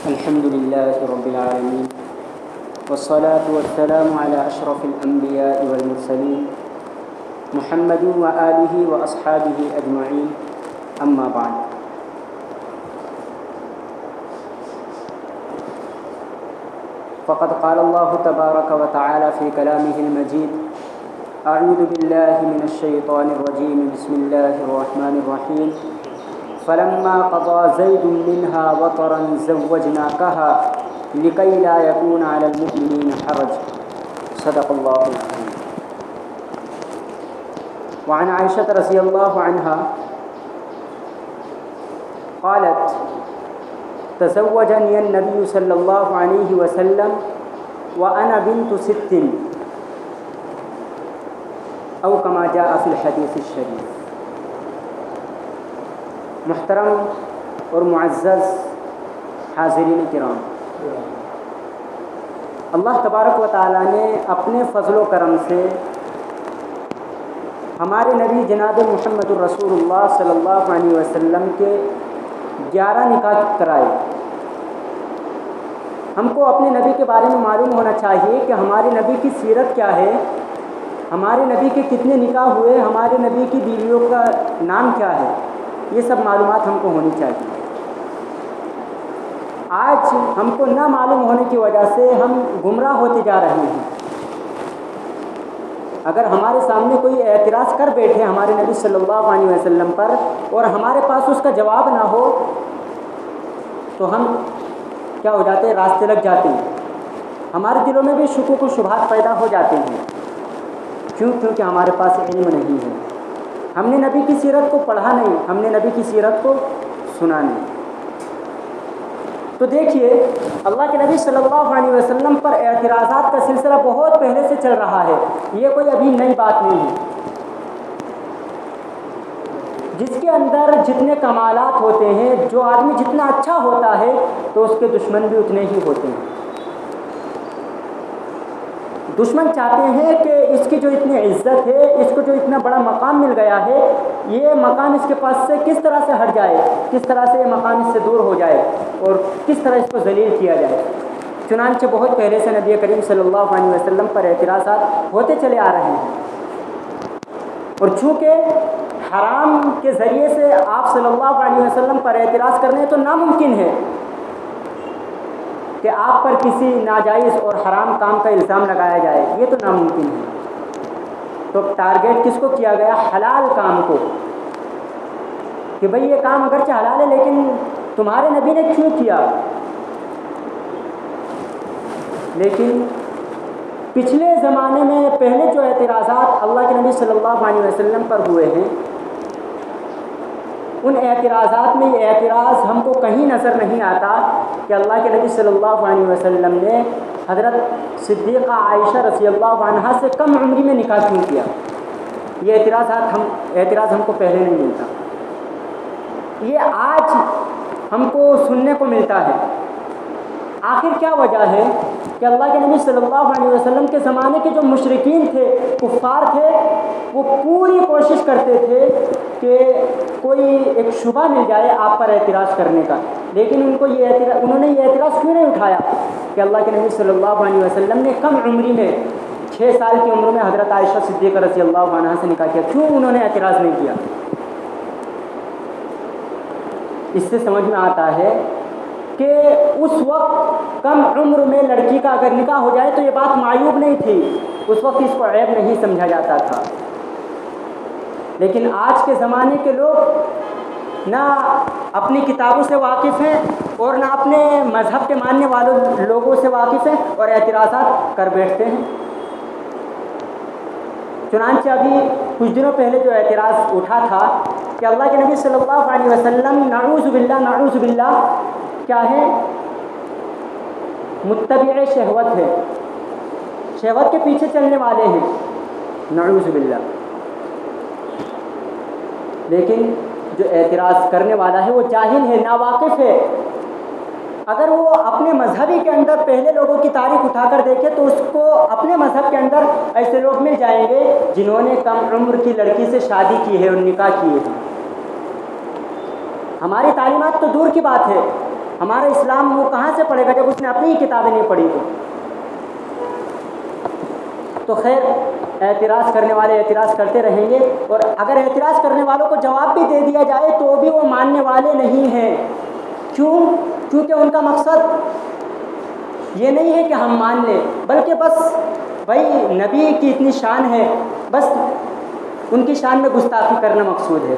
الحمد لله رب العالمين والصلاة والسلام على أشرف الأنبياء والمرسلين محمد وآله وأصحابه أجمعين أما بعد. فقد قال الله تبارك وتعالى في كلامه المجيد: أعوذ بالله من الشيطان الرجيم بسم الله الرحمن الرحيم فلما قضى زيد منها وطرا زوجناكها لكي لا يكون على المؤمنين حرج. صدق الله العظيم. وعن عائشة رضي الله عنها قالت: تزوجني النبي صلى الله عليه وسلم وأنا بنت 6 أو كما جاء في الحديث الشريف. محترم اور معزز حاضرین کرام، اللہ تبارک و تعالیٰ نے اپنے فضل و کرم سے ہمارے نبی جناب محمد الرسول اللہ صلی اللہ علیہ وسلم کے 11 نکاح کرائے. ہم کو اپنے نبی کے بارے میں معلوم ہونا چاہیے کہ ہمارے نبی کی سیرت کیا ہے، ہمارے نبی کے کتنے نکاح ہوئے، ہمارے نبی کی بیویوں کا نام کیا ہے. یہ سب معلومات ہم کو ہونی چاہیے. آج ہم کو نہ معلوم ہونے کی وجہ سے ہم گمراہ ہوتے جا رہے ہیں. اگر ہمارے سامنے کوئی اعتراض کر بیٹھے ہمارے نبی صلی اللہ علیہ وسلم پر اور ہمارے پاس اس کا جواب نہ ہو تو ہم کیا ہو جاتے ہیں، راستے لگ جاتے ہیں. ہمارے دلوں میں بھی شکوک و شبہات پیدا ہو جاتے ہیں. کیونکہ ہمارے پاس علم نہیں ہے. ہم نے نبی کی سیرت کو پڑھا نہیں، ہم نے نبی کی سیرت کو سنا نہیں. تو دیکھیے، اللہ کے نبی صلی اللہ علیہ وسلم پر اعتراضات کا سلسلہ بہت پہلے سے چل رہا ہے. یہ کوئی ابھی نئی بات نہیں ہے. جس کے اندر جتنے کمالات ہوتے ہیں، جو آدمی جتنا اچھا ہوتا ہے تو اس کے دشمن بھی اتنے ہی ہوتے ہیں. دشمن چاہتے ہیں کہ اس کی جو اتنی عزت ہے، اس کو جو اتنا بڑا مقام مل گیا ہے، یہ مقام اس کے پاس سے کس طرح سے ہٹ جائے، کس طرح سے یہ مقام اس سے دور ہو جائے اور کس طرح اس کو ذلیل کیا جائے. چنانچہ بہت پہلے سے نبی کریم صلی اللہ علیہ وسلم پر اعتراضات ہوتے چلے آ رہے ہیں. اور چونکہ حرام کے ذریعے سے آپ صلی اللہ علیہ وسلم پر اعتراض کرنے تو ناممکن ہے کہ آپ پر کسی ناجائز اور حرام کام کا الزام لگایا جائے، یہ تو ناممکن ہے. تو ٹارگیٹ کس کو کیا گیا؟ حلال کام کو، کہ بھئی یہ کام اگرچہ حلال ہے لیکن تمہارے نبی نے کیوں کیا. لیکن پچھلے زمانے میں پہلے جو اعتراضات اللہ کے نبی صلی اللہ علیہ وسلم پر ہوئے ہیں، ان اعتراضات میں یہ اعتراض ہم کو کہیں نظر نہیں آتا کہ اللہ کے نبی صلی اللہ علیہ وسلم نے حضرت صدیقہ عائشہ رضی اللہ عنہا سے کم عمری میں نکاح کیوں کیا. یہ اعتراض ہم کو پہلے نہیں ملتا. یہ آج ہم کو سننے کو ملتا ہے. آخر کیا وجہ ہے کہ اللہ کے نبی صلی اللہ علیہ وسلم کے زمانے کے جو مشرکین تھے، کفار تھے، وہ پوری کوشش کرتے تھے کہ کوئی ایک شبہ مل جائے آپ پر اعتراض کرنے کا. لیکن انہوں نے یہ اعتراض کیوں نہیں اٹھایا کہ اللہ کے نبی صلی اللہ علیہ وسلم نے کم عمری میں 6 سال کی عمر میں حضرت عائشہ صدیقہ رضی اللہ عنہا سے نکاح کیا؟ کیوں انہوں نے اعتراض نہیں کیا؟ اس سے سمجھ میں آتا ہے کہ اس وقت کم عمر میں لڑکی کا اگر نکاح ہو جائے تو یہ بات معیوب نہیں تھی، اس وقت اس کو عیب نہیں سمجھا جاتا تھا. لیکن آج کے زمانے کے لوگ نہ اپنی کتابوں سے واقف ہیں اور نہ اپنے مذہب کے ماننے والوں لوگوں سے واقف ہیں اور اعتراضات کر بیٹھتے ہیں. چنانچہ ابھی کچھ دنوں پہلے جو اعتراض اٹھا تھا کہ اللہ کے نبی صلی اللہ علیہ وسلم نعوذ باللہ کیا ہے، متبع شہوت ہے، شہوت کے پیچھے چلنے والے ہیں، نعوذ باللہ. لیکن جو اعتراض کرنے والا ہے وہ جاہل ہے، ناواقف ہے. اگر وہ اپنے مذہبی کے اندر پہلے لوگوں کی تاریخ اٹھا کر دیکھے تو اس کو اپنے مذہب کے اندر ایسے لوگ مل جائیں گے جنہوں نے کم عمر کی لڑکی سے شادی کی ہے اور نکاح کیے ہیں. ہماری تعلیمات تو دور کی بات ہے، ہمارا اسلام وہ کہاں سے پڑھے گا جب اس نے اپنی ہی کتابیں نہیں پڑھی تو خیر اعتراض کرنے والے اعتراض کرتے رہیں گے، اور اگر اعتراض کرنے والوں کو جواب بھی دے دیا جائے تو بھی وہ ماننے والے نہیں ہیں۔ کیونکہ ان کا مقصد یہ نہیں ہے کہ ہم مان لیں، بلکہ بس بھائی نبی کی اتنی شان ہے، بس ان کی شان میں گستاخی کرنا مقصود ہے۔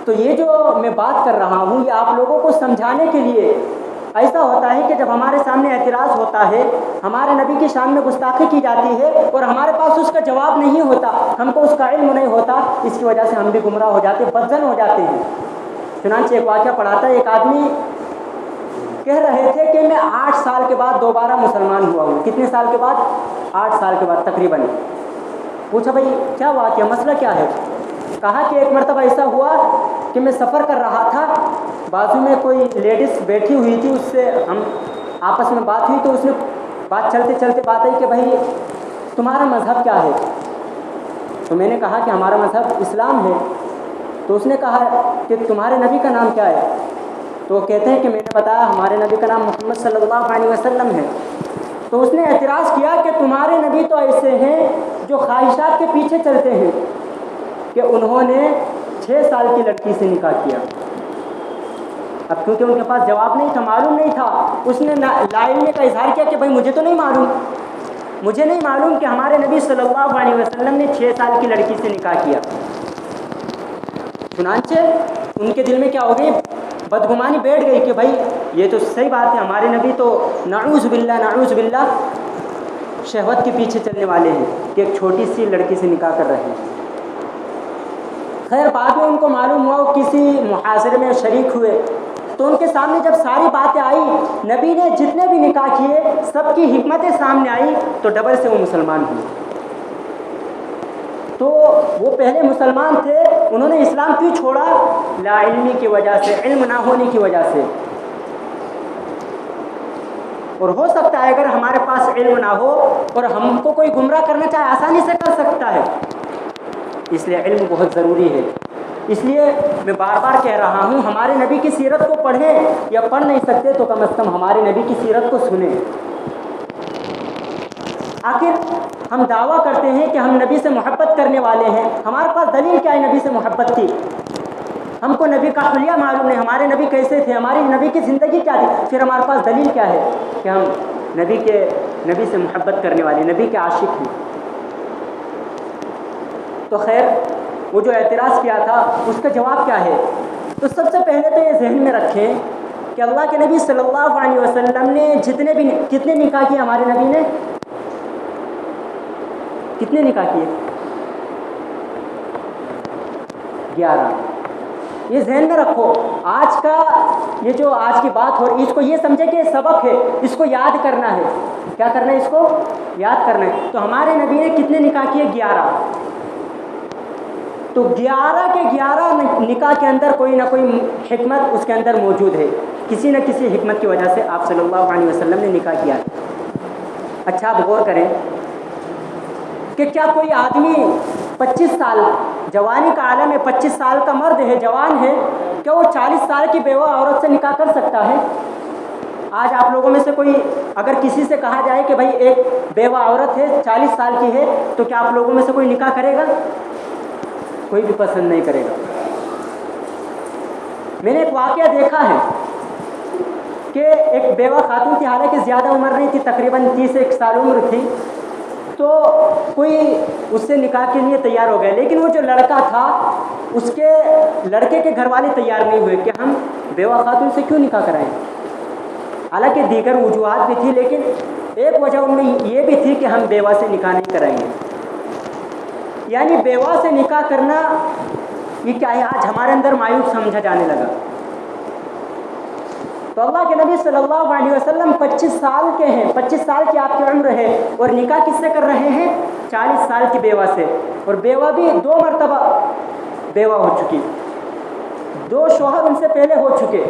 تو یہ جو میں بات کر رہا ہوں یہ آپ لوگوں کو سمجھانے کے لیے ایسا ہوتا ہے کہ جب ہمارے سامنے اعتراض ہوتا ہے، ہمارے نبی کی شان میں گستاخی کی جاتی ہے اور ہمارے پاس اس کا جواب نہیں ہوتا، ہم کو اس کا علم نہیں ہوتا، اس کی وجہ سے ہم بھی گمراہ ہو جاتے، بدزن ہو جاتے ہیں۔ چنانچہ ایک واقعہ پڑھاتا ہے، ایک آدمی کہہ رہے تھے کہ میں 8 سال کے بعد دوبارہ مسلمان ہوا ہوں۔ کتنے سال کے بعد؟ 8 سال کے بعد تقریباً۔ پوچھا بھائی کیا واقعہ، مسئلہ کیا ہے؟ کہا کہ ایک مرتبہ ایسا ہوا کہ میں سفر کر رہا تھا، بازو میں کوئی لیڈیز بیٹھی ہوئی تھی، اس سے ہم آپس میں بات ہوئی، تو اس نے بات چلتے چلتے بات آئی کہ بھائی تمہارا مذہب کیا ہے؟ تو میں نے کہا کہ ہمارا مذہب اسلام ہے۔ تو اس نے کہا کہ تمہارے نبی کا نام کیا ہے؟ تو وہ کہتے ہیں کہ میں نے بتایا ہمارے نبی کا نام محمد صلی اللہ علیہ وسلم ہے۔ تو اس نے اعتراض کیا کہ تمہارے نبی تو ایسے ہیں جو خواہشات کے پیچھے چلتے ہیں، کہ انہوں نے 6 سال کی لڑکی سے نکاح کیا۔ اب کیونکہ ان کے پاس جواب نہیں تھا، معلوم نہیں تھا، اس نے لا علمی کا اظہار کیا کہ بھائی مجھے تو نہیں معلوم، مجھے نہیں معلوم کہ ہمارے نبی صلی اللہ علیہ وسلم نے 6 سال کی لڑکی سے نکاح کیا۔ چنانچہ ان کے دل میں کیا ہو گئی، بدگمانی بیٹھ گئی کہ بھائی یہ تو صحیح بات ہے، ہمارے نبی تو نعوذ باللہ شہوت کے پیچھے چلنے والے ہیں کہ ایک چھوٹی سی لڑکی سے نکاح کر رہے ہیں۔ خیر بعد میں ان کو معلوم ہوا، وہ کسی محاضرے میں شریک ہوئے تو ان کے سامنے جب ساری باتیں آئی، نبی نے جتنے بھی نکاح کیے سب کی حکمتیں سامنے آئی، تو ڈبل سے وہ مسلمان ہوئے۔ تو وہ پہلے مسلمان تھے، انہوں نے اسلام کیوں چھوڑا؟ لا علمی کی وجہ سے، علم نہ ہونے کی وجہ سے۔ اور ہو سکتا ہے اگر ہمارے پاس علم نہ ہو اور ہم کو کوئی گمراہ کرنا چاہے آسانی سے کر سکتا ہے، اس لیے علم بہت ضروری ہے۔ اس لیے میں بار بار کہہ رہا ہوں، ہمارے نبی کی سیرت کو پڑھیں، یا پڑھ نہیں سکتے تو کم از کم ہمارے نبی کی سیرت کو سنیں۔ آخر ہم دعویٰ کرتے ہیں کہ ہم نبی سے محبت کرنے والے ہیں، ہمارے پاس دلیل کیا ہے نبی سے محبت کی؟ ہم کو نبی کا حلیہ معلوم نہیں، ہمارے نبی کیسے تھے، ہماری نبی کی زندگی کیا تھی، پھر ہمارے پاس دلیل کیا ہے کہ ہم نبی سے محبت کرنے والے، نبی کے عاشق ہیں؟ تو خیر وہ جو اعتراض کیا تھا اس کا جواب کیا ہے؟ تو سب سے پہلے تو یہ ذہن میں رکھیں کہ اللہ کے نبی صلی اللہ علیہ وسلم نے کتنے نکاح کیے؟ ہمارے نبی نے کتنے نکاح کیے؟ 11۔ یہ ذہن میں رکھو، آج کا یہ جو آج کی بات ہو رہی ہے اس کو یہ سمجھے کہ یہ سبق ہے، اس کو یاد کرنا ہے۔ کیا کرنا ہے؟ اس کو یاد کرنا ہے۔ تو ہمارے نبی نے کتنے نکاح کیے؟ 11۔ تو 11 کے 11 نکاح کے اندر کوئی نہ کوئی حکمت اس کے اندر موجود ہے، کسی نہ کسی حکمت کی وجہ سے آپ صلی اللہ علیہ وسلم نے نکاح کیا ہے۔ اچھا آپ غور کریں کہ کیا کوئی آدمی 25 سال جوانی کا عالم ہے، 25 سال کا مرد ہے، جوان ہے، کیا وہ 40 سال کی بیوہ عورت سے نکاح کر سکتا ہے؟ آج آپ لوگوں میں سے کوئی اگر کسی سے کہا جائے کہ بھائی ایک بیوہ عورت ہے 40 سال کی ہے، تو کیا آپ لوگوں میں سے کوئی نکاح کرے گا؟ کوئی بھی پسند نہیں کرے گا۔ میں نے ایک واقعہ دیکھا ہے کہ ایک بیوہ خاتون تھی، حالانکہ زیادہ عمر نہیں تھی، تقریباً 30 سال عمر تھی، تو کوئی اس سے نکاح کے لیے تیار ہو گئے، لیکن وہ جو لڑکا تھا اس کے لڑکے کے گھر والے تیار نہیں ہوئے کہ ہم بیوہ خاتون سے کیوں نکاح کرائیں۔ حالانکہ دیگر وجوہات بھی تھی، لیکن ایک وجہ ان میں یہ بھی تھی کہ ہم بیوہ سے نکاح نہیں کرائیں گے۔ یعنی بیوہ سے نکاح کرنا یہ کیا ہے، آج ہمارے اندر مایوس سمجھا جانے لگا۔ تو اللہ کے نبی صلی اللہ علیہ وسلم 25 سال کے ہیں، 25 سال کی آپ کی عمر ہے، اور نکاح کس سے کر رہے ہیں؟ 40 سال کی بیوہ سے، اور بیوہ بھی 2 مرتبہ بیوہ ہو چکی، 2 شوہر ان سے پہلے ہو چکے،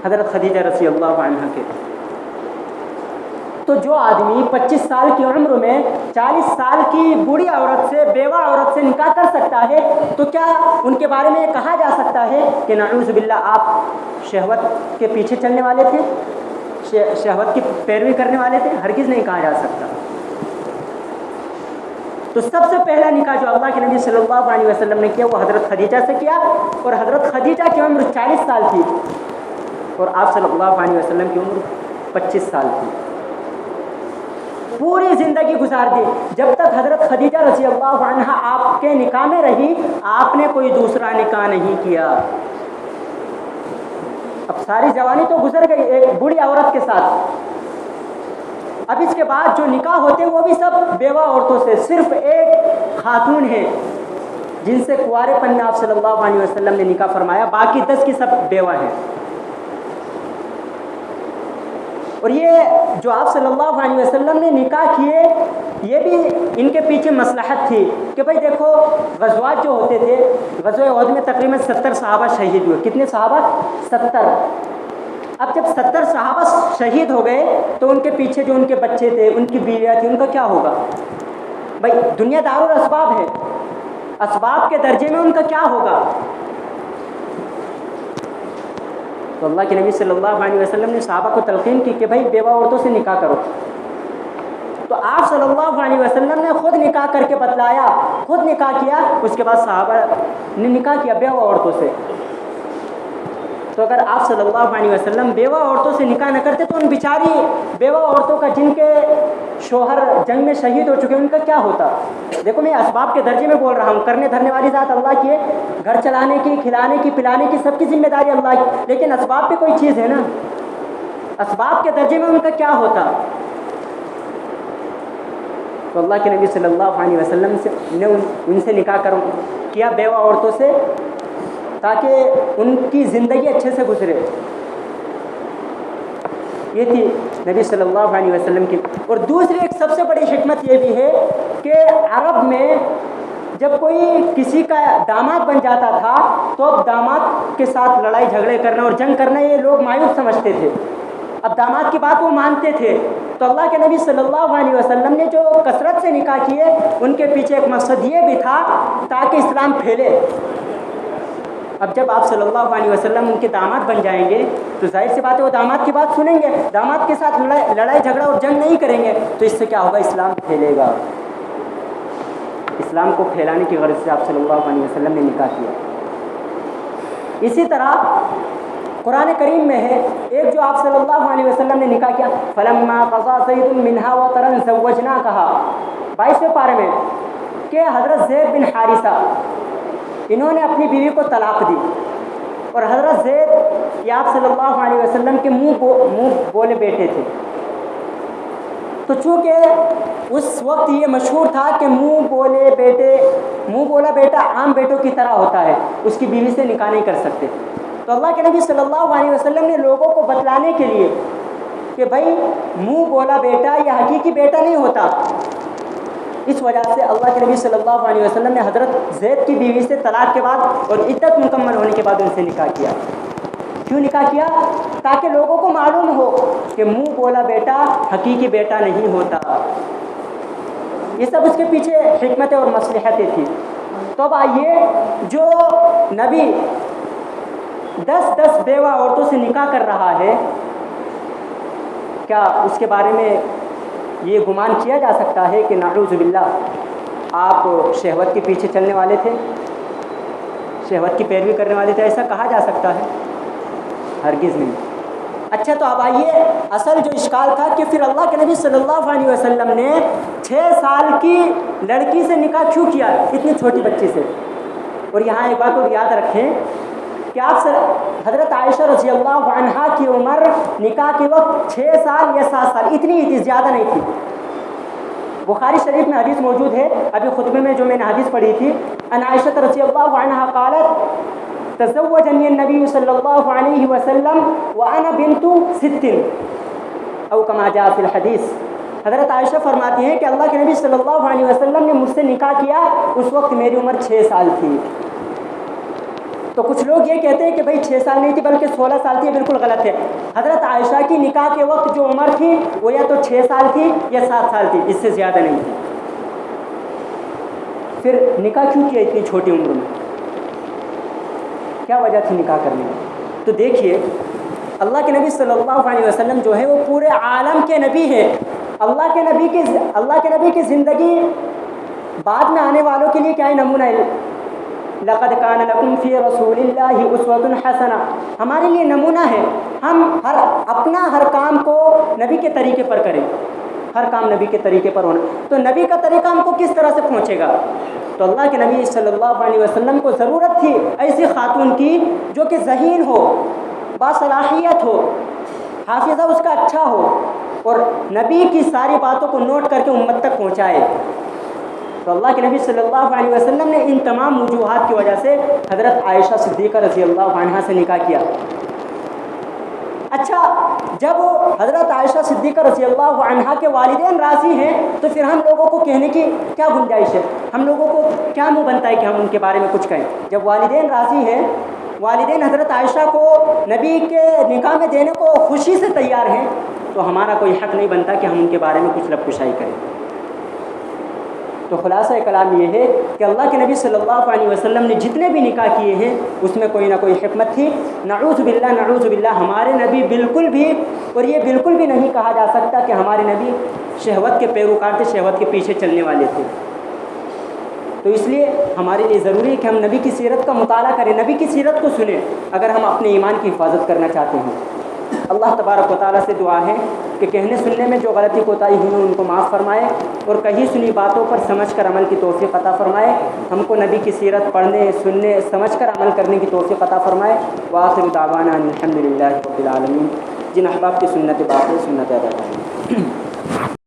حضرت خدیجہ رضی اللہ عنہا کے۔ تو جو آدمی 25 سال کی عمر میں 40 سال کی بوڑھی عورت سے، بیوہ عورت سے نکاح کر سکتا ہے، تو کیا ان کے بارے میں یہ کہا جا سکتا ہے کہ نعوذ باللہ آپ شہوت کے پیچھے چلنے والے تھے، شہوت کی پیروی کرنے والے تھے؟ ہرگز نہیں کہا جا سکتا۔ تو سب سے پہلا نکاح جو اللہ کے نبی صلی اللہ علیہ وسلم نے کیا وہ حضرت خدیجہ سے کیا، اور حضرت خدیجہ کی عمر 40 سال تھی اور آپ صلی اللہ علیہ وسلم کی عمر 25 سال تھی۔ پوری زندگی گزار دی، جب تک حضرت خدیجہ رضی اللہ عنہا آپ کے نکاح میں رہی، آپ نے کوئی دوسرا نکاح نہیں کیا۔ اب ساری جوانی تو گزر گئی ایک بوڑھی عورت کے ساتھ، اب اس کے بعد جو نکاح ہوتے ہیں وہ بھی سب بیوہ عورتوں سے، صرف ایک خاتون ہے جن سے کنوارے پن میں آپ صلی اللہ علیہ وسلم نے نکاح فرمایا، باقی 10 کی سب بیوہ ہیں۔ اور یہ جو آپ صلی اللہ علیہ وسلم نے نکاح کیے، یہ بھی ان کے پیچھے مصلحت تھی کہ بھائی دیکھو غزوات جو ہوتے تھے، غزوہ احد میں تقریباً 70 صحابہ شہید ہوئے۔ کتنے صحابہ؟ 70۔ اب جب 70 صحابہ شہید ہو گئے تو ان کے پیچھے جو ان کے بچے تھے، ان کی بیویاں تھیں، ان کا کیا ہوگا؟ بھائی دنیا دار الاسباب ہے، اسباب کے درجے میں ان کا کیا ہوگا؟ تو اللہ کے نبی صلی اللہ علیہ وسلم نے صحابہ کو تلقین کی کہ بھائی بیوہ عورتوں سے نکاح کرو۔ تو آپ صلی اللہ علیہ وسلم نے خود نکاح کر کے بتلایا، خود نکاح کیا، اس کے بعد صحابہ نے نکاح کیا بیوہ عورتوں سے۔ تو اگر آپ صلی اللہ علیہ وسلم بیوہ عورتوں سے نکاح نہ کرتے تو ان بیچاری بیوہ عورتوں کا، جن کے شوہر جنگ میں شہید ہو چکے، ان کا کیا ہوتا؟ دیکھو میں اسباب کے درجے میں بول رہا ہوں، کرنے دھرنے والی ذات اللہ کی ہے، گھر چلانے کی، کھلانے کی، پلانے کی، سب کی ذمہ داری اللہ کی، لیکن اسباب پہ کوئی چیز ہے نا، اسباب کے درجے میں ان کا کیا ہوتا؟ تو اللہ کے نبی صلی اللہ علیہ وسلم نے ان سے نکاح کیا بیوہ عورتوں سے، تاکہ ان کی زندگی اچھے سے گزرے۔ یہ تھی نبی صلی اللہ علیہ وسلم کی۔ اور دوسری ایک سب سے بڑی حکمت یہ بھی ہے کہ عرب میں جب کوئی کسی کا داماد بن جاتا تھا تو اب داماد کے ساتھ لڑائی جھگڑے کرنا اور جنگ کرنا یہ لوگ معیوب سمجھتے تھے، اب داماد کی بات وہ مانتے تھے۔ تو اللہ کے نبی صلی اللہ علیہ وسلم نے جو کثرت سے نکاح کیے، ان کے پیچھے ایک مقصد یہ بھی تھا تاکہ اسلام پھیلے۔ اب جب آپ صلی اللہ علیہ وسلم ان کے داماد بن جائیں گے تو ظاہر سی بات ہے وہ داماد کی بات سنیں گے، داماد کے ساتھ لڑائی جھگڑا اور جنگ نہیں کریں گے، تو اس سے کیا ہوگا؟ اسلام پھیلے گا۔ اسلام کو پھیلانے کی غرض سے آپ صلی اللہ علیہ وسلم نے نکاح کیا۔ اسی طرح قرآن کریم میں ہے ایک جو آپ صلی اللہ علیہ وسلم نے نکاح کیا، فلما قضى زید منها وطرا زوجناکها، 22ویں پارے میں، کہ حضرت زید بن حارثہ انہوں نے اپنی بیوی کو طلاق دی، اور حضرت زید یہ آپ صلی اللہ علیہ وسلم کے منہ بولے بیٹے تھے۔ تو چونکہ اس وقت یہ مشہور تھا کہ منہ بولا بیٹا عام بیٹوں کی طرح ہوتا ہے، اس کی بیوی سے نکاح نہیں کر سکتے، تو اللہ کے نبی صلی اللہ علیہ وسلم نے لوگوں کو بتلانے کے لیے کہ بھائی منہ بولا بیٹا یہ حقیقی بیٹا نہیں ہوتا، اس وجہ سے اللہ کے نبی صلی اللہ علیہ وسلم نے حضرت زید کی بیوی سے طلاق کے بعد اور عدت مکمل ہونے کے بعد ان سے نکاح کیا۔ کیوں نکاح کیا؟ تاکہ لوگوں کو معلوم ہو کہ منہ بولا بیٹا حقیقی بیٹا نہیں ہوتا۔ یہ سب اس کے پیچھے حکمتیں اور مصلحتیں تھیں۔ تو اب آئیے، جو نبی 10 بیوہ عورتوں سے نکاح کر رہا ہے، کیا اس کے بارے میں یہ گمان کیا جا سکتا ہے کہ نعوذ باللہ آپ شہوت کے پیچھے چلنے والے تھے، شہوت کی پیروی کرنے والے تھے؟ ایسا کہا جا سکتا ہے؟ ہرگز نہیں۔ اچھا تو اب آئیے، اصل جو اشکال تھا کہ پھر اللہ کے نبی صلی اللہ علیہ وسلم نے 6 سال کی لڑکی سے نکاح کیوں کیا، اتنی چھوٹی بچی سے؟ اور یہاں ایک بات اور یاد رکھیں کہ آپ حضرت عائشہ رضی اللہ عنہا کی عمر نکاح کے وقت 6 سال یا 7 سال، اتنی تھی، زیادہ نہیں تھی۔ بخاری شریف میں حدیث موجود ہے، ابھی خطبے میں جو میں نے حدیث پڑھی تھی، ان عائشہ رضی اللہ عنہا قالت تزوجنی النبی صلی اللہ علیہ وسلم وانا بنت 6 او کما جاء فی الحدیث۔ حضرت عائشہ فرماتی ہیں کہ اللہ کے نبی صلی اللہ علیہ وسلم نے مجھ سے نکاح کیا، اس وقت میری عمر 6 سال تھی۔ تو کچھ لوگ یہ کہتے ہیں کہ بھائی 6 سال نہیں تھی بلکہ 16 سال تھی، بالکل غلط ہے۔ حضرت عائشہ کی نکاح کے وقت جو عمر تھی وہ یا تو 6 سال تھی یا 7 سال تھی، اس سے زیادہ نہیں تھی۔ پھر نکاح کیوں کیا اتنی چھوٹی عمر میں؟ کیا وجہ تھی نکاح کرنے کی؟ تو دیکھیے اللہ کے نبی صلی اللہ علیہ وسلم جو ہے وہ پورے عالم کے نبی ہیں۔ اللہ کے نبی کی زندگی بعد میں آنے والوں کے لیے کیا نمونہ ہے؟ لقد کان لکم فی رسول اللہ اسوۃ حسنہ، ہمارے لیے نمونہ ہے۔ ہم ہر کام کو نبی کے طریقے پر کریں، ہر کام نبی کے طریقے پر ہونا۔ تو نبی کا طریقہ ہم کو کس طرح سے پہنچے گا؟ تو اللہ کے نبی صلی اللہ علیہ وسلم کو ضرورت تھی ایسی خاتون کی جو کہ ذہین ہو، باصلاحیت ہو، حافظہ اس کا اچھا ہو، اور نبی کی ساری باتوں کو نوٹ کر کے امت تک پہنچائے۔ تو اللہ کے نبی صلی اللہ علیہ وسلم نے ان تمام وجوہات کی وجہ سے حضرت عائشہ صدیقہ رضی اللہ عنہا سے نکاح کیا۔ اچھا، جب حضرت عائشہ صدیقہ رضی اللہ عنہا کے والدین راضی ہیں تو پھر ہم لوگوں کو کہنے کی کیا گنجائش ہے؟ ہم لوگوں کو کیا منہ بنتا ہے کہ ہم ان کے بارے میں کچھ کہیں؟ جب والدین راضی ہیں، والدین حضرت عائشہ کو نبی کے نکاح میں دینے کو خوشی سے تیار ہیں، تو ہمارا کوئی حق نہیں بنتا کہ ہم ان کے بارے میں کچھ لب کشائی کریں۔ تو خلاصہ کلام یہ ہے کہ اللہ کے نبی صلی اللہ علیہ وسلم نے جتنے بھی نکاح کیے ہیں اس میں کوئی نہ کوئی حکمت تھی۔ نعوذ باللہ ہمارے نبی بالکل بھی، اور یہ بالکل بھی نہیں کہا جا سکتا کہ ہمارے نبی شہوت کے پیروکار تھے، شہوت کے پیچھے چلنے والے تھے۔ تو اس لیے ہمارے لیے ضروری ہے کہ ہم نبی کی سیرت کا مطالعہ کریں، نبی کی سیرت کو سنیں اگر ہم اپنے ایمان کی حفاظت کرنا چاہتے ہیں۔ اللہ تبارک و تعالیٰ سے دعا ہے کہ کہنے سننے میں جو غلطی کوتاہی ہوئی ان کو معاف فرمائے، اور کہیں سنی باتوں پر سمجھ کر عمل کی توفیق عطا فرمائے۔ ہم کو نبی کی سیرت پڑھنے، سننے، سمجھ کر عمل کرنے کی توفیق عطا فرمائے۔ وآخر دعوانا الحمدللہ رب العالمین۔ جن احباب کی سنت باقی سنت ادا کریں۔